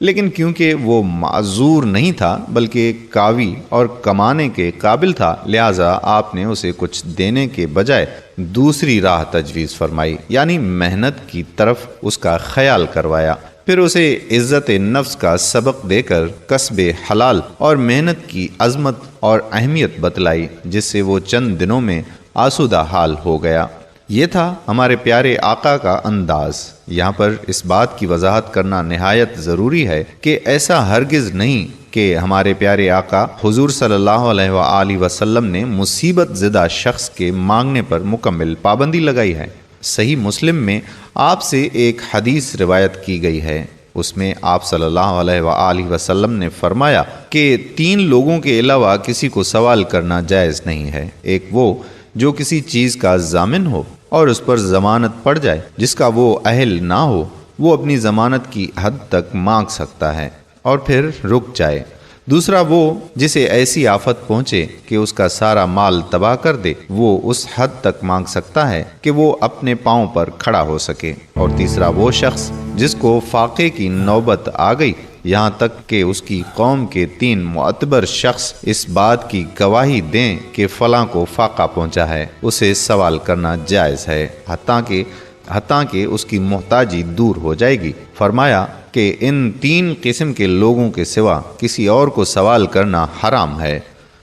لیکن کیونکہ وہ معذور نہیں تھا بلکہ قاوی اور کمانے کے قابل تھا، لہٰذا آپ نے اسے کچھ دینے کے بجائے دوسری راہ تجویز فرمائی، یعنی محنت کی طرف اس کا خیال کروایا۔ پھر اسے عزت نفس کا سبق دے کر کسب حلال اور محنت کی عظمت اور اہمیت بتلائی، جس سے وہ چند دنوں میں آسودہ حال ہو گیا۔ یہ تھا ہمارے پیارے آقا کا انداز۔ یہاں پر اس بات کی وضاحت کرنا نہایت ضروری ہے کہ ایسا ہرگز نہیں کہ ہمارے پیارے آقا حضور صلی اللہ علیہ وآلہ وسلم نے مصیبت زدہ شخص کے مانگنے پر مکمل پابندی لگائی ہے۔ صحیح مسلم میں آپ سے ایک حدیث روایت کی گئی ہے، اس میں آپ صلی اللہ علیہ وآلہ وسلم نے فرمایا کہ 3 لوگوں کے علاوہ کسی کو سوال کرنا جائز نہیں ہے۔ ایک وہ جو کسی چیز کا ضامن ہو اور اس پر ضمانت پڑ جائے جس کا وہ اہل نہ ہو، وہ اپنی ضمانت کی حد تک مانگ سکتا ہے اور پھر رک جائے۔ دوسرا وہ جسے ایسی آفت پہنچے کہ اس کا سارا مال تباہ کر دے، وہ اس حد تک مانگ سکتا ہے کہ وہ اپنے پاؤں پر کھڑا ہو سکے۔ اور تیسرا وہ شخص جس کو فاقے کی نوبت آ گئی، یہاں تک کہ اس کی قوم کے 3 معتبر شخص اس بات کی گواہی دیں کہ فلاں کو فاقہ پہنچا ہے، اسے سوال کرنا جائز ہے، حتیٰ کہ اس کی محتاجی دور ہو جائے گی۔ فرمایا کہ ان 3 قسم کے لوگوں کے سوا کسی اور کو سوال کرنا حرام ہے،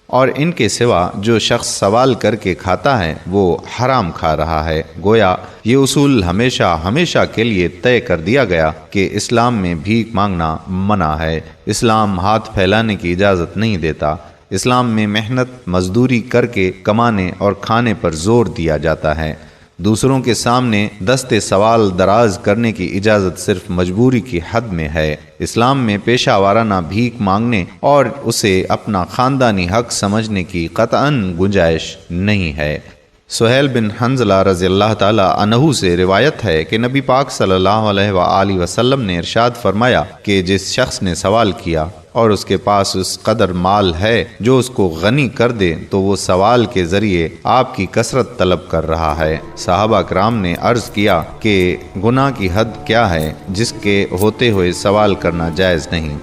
اور ان کے سوا جو شخص سوال کر کے کھاتا ہے وہ حرام کھا رہا ہے۔ گویا یہ اصول ہمیشہ کے لیے طے کر دیا گیا کہ اسلام میں بھیک مانگنا منع ہے۔ اسلام ہاتھ پھیلانے کی اجازت نہیں دیتا۔ اسلام میں محنت مزدوری کر کے کمانے اور کھانے پر زور دیا جاتا ہے۔ دوسروں کے سامنے دست سوال دراز کرنے کی اجازت صرف مجبوری کی حد میں ہے۔ اسلام میں پیشہ وارانہ بھیک مانگنے اور اسے اپنا خاندانی حق سمجھنے کی قطعاً گنجائش نہیں ہے۔ سہیل بن حنظلہ رضی اللہ تعالی عنہ سے روایت ہے کہ نبی پاک صلی اللہ علیہ وآلہ وسلم نے ارشاد فرمایا کہ جس شخص نے سوال کیا اور اس کے پاس اس قدر مال ہے جو اس کو غنی کر دے تو وہ سوال کے ذریعے آپ کی کثرت طلب کر رہا ہے۔ صحابہ کرام نے عرض کیا کہ گناہ کی حد کیا ہے جس کے ہوتے ہوئے سوال کرنا جائز نہیں؟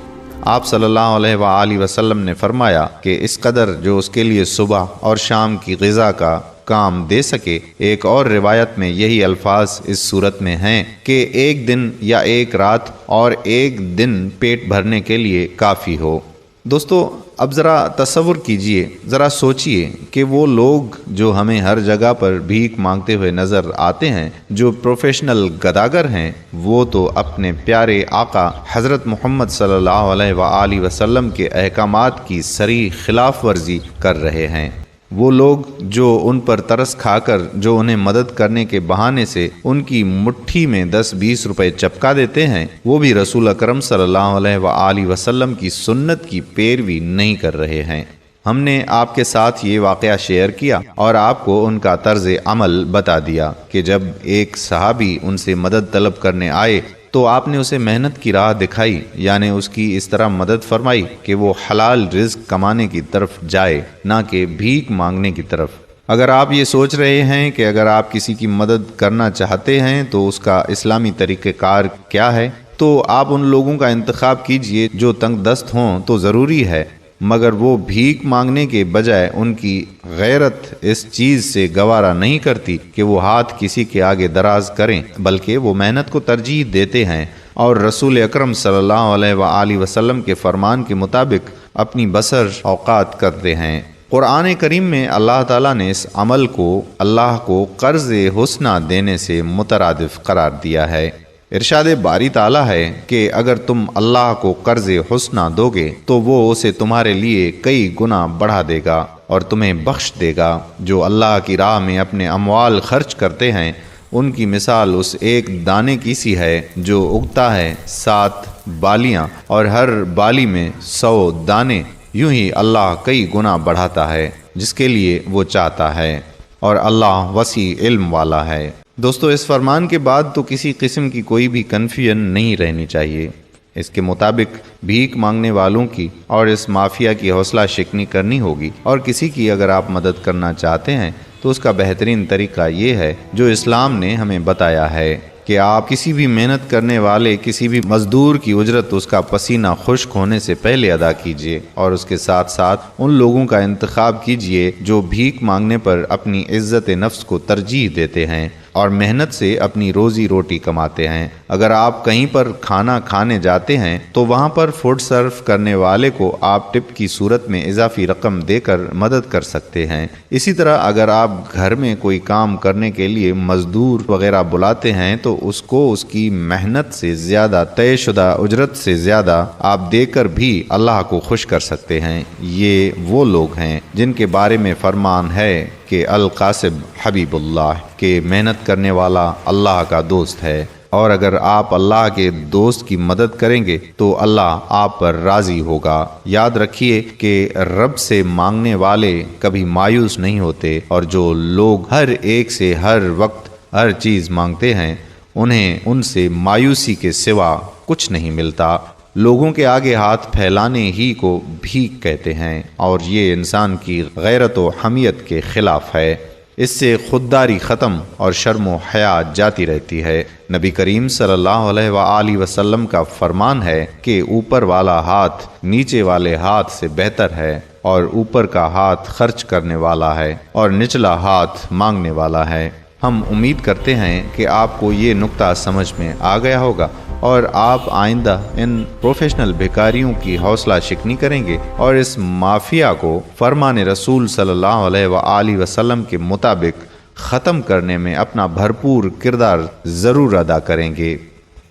آپ صلی اللہ علیہ وآلہ وسلم نے فرمایا کہ اس قدر جو اس کے لیے صبح اور شام کی غذا کا کام دے سکے۔ ایک اور روایت میں یہی الفاظ اس صورت میں ہیں کہ ایک دن یا ایک رات اور ایک دن پیٹ بھرنے کے لیے کافی ہو۔ دوستو، اب ذرا تصور کیجئے، ذرا سوچئے کہ وہ لوگ جو ہمیں ہر جگہ پر بھیک مانگتے ہوئے نظر آتے ہیں، جو پروفیشنل گداگر ہیں، وہ تو اپنے پیارے آقا حضرت محمد صلی اللہ علیہ وآلہ وسلم کے احکامات کی صریح خلاف ورزی کر رہے ہیں۔ وہ لوگ جو ان پر ترس کھا کر جو انہیں مدد کرنے کے بہانے سے ان کی مٹھی میں 10-20 روپے چپکا دیتے ہیں، وہ بھی رسول اکرم صلی اللہ علیہ وآلہ وسلم کی سنت کی پیروی نہیں کر رہے ہیں۔ ہم نے آپ کے ساتھ یہ واقعہ شیئر کیا اور آپ کو ان کا طرز عمل بتا دیا کہ جب ایک صحابی ان سے مدد طلب کرنے آئے تو آپ نے اسے محنت کی راہ دکھائی، یعنی اس کی اس طرح مدد فرمائی کہ وہ حلال رزق کمانے کی طرف جائے، نہ کہ بھیک مانگنے کی طرف۔ اگر آپ یہ سوچ رہے ہیں کہ اگر آپ کسی کی مدد کرنا چاہتے ہیں تو اس کا اسلامی طریقہ کار کیا ہے، تو آپ ان لوگوں کا انتخاب کیجئے جو تنگ دست ہوں تو ضروری ہے، مگر وہ بھیک مانگنے کے بجائے ان کی غیرت اس چیز سے گوارا نہیں کرتی کہ وہ ہاتھ کسی کے آگے دراز کریں، بلکہ وہ محنت کو ترجیح دیتے ہیں اور رسول اکرم صلی اللہ علیہ وآلہ وسلم کے فرمان کے مطابق اپنی بسر اوقات کرتے ہیں۔ قرآن کریم میں اللہ تعالیٰ نے اس عمل کو اللہ کو قرض حسنہ دینے سے مترادف قرار دیا ہے۔ ارشاد باری تعالیٰ ہے کہ اگر تم اللہ کو قرض حسنہ دو گے تو وہ اسے تمہارے لیے کئی گنا بڑھا دے گا اور تمہیں بخش دے گا۔ جو اللہ کی راہ میں اپنے اموال خرچ کرتے ہیں، ان کی مثال اس ایک دانے کی سی ہے جو اگتا ہے 7 بالیاں اور ہر بالی میں 100 دانے، یوں ہی اللہ کئی گنا بڑھاتا ہے جس کے لیے وہ چاہتا ہے، اور اللہ وسیع علم والا ہے۔ دوستو، اس فرمان کے بعد تو کسی قسم کی کوئی بھی کنفیوژن نہیں رہنی چاہیے۔ اس کے مطابق بھیک مانگنے والوں کی اور اس مافیا کی حوصلہ شکنی کرنی ہوگی، اور کسی کی اگر آپ مدد کرنا چاہتے ہیں تو اس کا بہترین طریقہ یہ ہے جو اسلام نے ہمیں بتایا ہے کہ آپ کسی بھی محنت کرنے والے کسی بھی مزدور کی اجرت اس کا پسینہ خشک ہونے سے پہلے ادا کیجیے، اور اس کے ساتھ ساتھ ان لوگوں کا انتخاب کیجیے جو بھیک مانگنے پر اپنی عزت نفس کو ترجیح دیتے ہیں اور محنت سے اپنی روزی روٹی کماتے ہیں۔ اگر آپ کہیں پر کھانا کھانے جاتے ہیں تو وہاں پر فوڈ سرو کرنے والے کو آپ ٹپ کی صورت میں اضافی رقم دے کر مدد کر سکتے ہیں۔ اسی طرح اگر آپ گھر میں کوئی کام کرنے کے لیے مزدور وغیرہ بلاتے ہیں تو اس کو اس کی محنت سے زیادہ، طے شدہ اجرت سے زیادہ آپ دے کر بھی اللہ کو خوش کر سکتے ہیں۔ یہ وہ لوگ ہیں جن کے بارے میں فرمان ہے کہ القاسب حبیب اللہ، کہ محنت کرنے والا اللہ کا دوست ہے، اور اگر آپ اللہ کے دوست کی مدد کریں گے تو اللہ آپ پر راضی ہوگا۔ یاد رکھیے کہ رب سے مانگنے والے کبھی مایوس نہیں ہوتے، اور جو لوگ ہر ایک سے ہر وقت ہر چیز مانگتے ہیں انہیں ان سے مایوسی کے سوا کچھ نہیں ملتا۔ لوگوں کے آگے ہاتھ پھیلانے ہی کو بھیک کہتے ہیں، اور یہ انسان کی غیرت و حمیت کے خلاف ہے۔ اس سے خودداری ختم اور شرم و حیا جاتی رہتی ہے۔ نبی کریم صلی اللہ علیہ وآلہ وسلم کا فرمان ہے کہ اوپر والا ہاتھ نیچے والے ہاتھ سے بہتر ہے، اور اوپر کا ہاتھ خرچ کرنے والا ہے اور نچلا ہاتھ مانگنے والا ہے۔ ہم امید کرتے ہیں کہ آپ کو یہ نکتہ سمجھ میں آ گیا ہوگا، اور آپ آئندہ ان پروفیشنل بھکاریوں کی حوصلہ شکنی کریں گے اور اس مافیا کو فرمان رسول صلی اللہ علیہ وآلہ وسلم کے مطابق ختم کرنے میں اپنا بھرپور کردار ضرور ادا کریں گے۔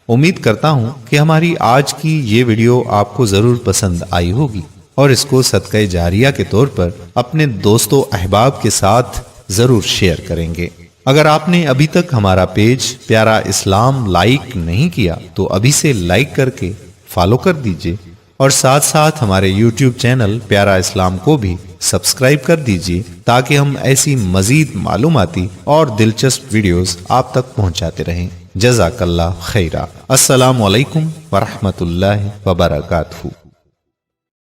امید کرتا ہوں کہ ہماری آج کی یہ ویڈیو آپ کو ضرور پسند آئی ہوگی، اور اس کو صدقہ جاریہ کے طور پر اپنے دوست و احباب کے ساتھ ضرور شیئر کریں گے۔ اگر آپ نے ابھی تک ہمارا پیج پیارا اسلام لائک نہیں کیا تو ابھی سے لائک کر کے فالو کر دیجئے، اور ساتھ ساتھ ہمارے یوٹیوب چینل پیارا اسلام کو بھی سبسکرائب کر دیجئے، تاکہ ہم ایسی مزید معلوماتی اور دلچسپ ویڈیوز آپ تک پہنچاتے رہیں۔ جزاک اللہ خیرہ۔ السلام علیکم ورحمۃ اللہ وبرکاتہ۔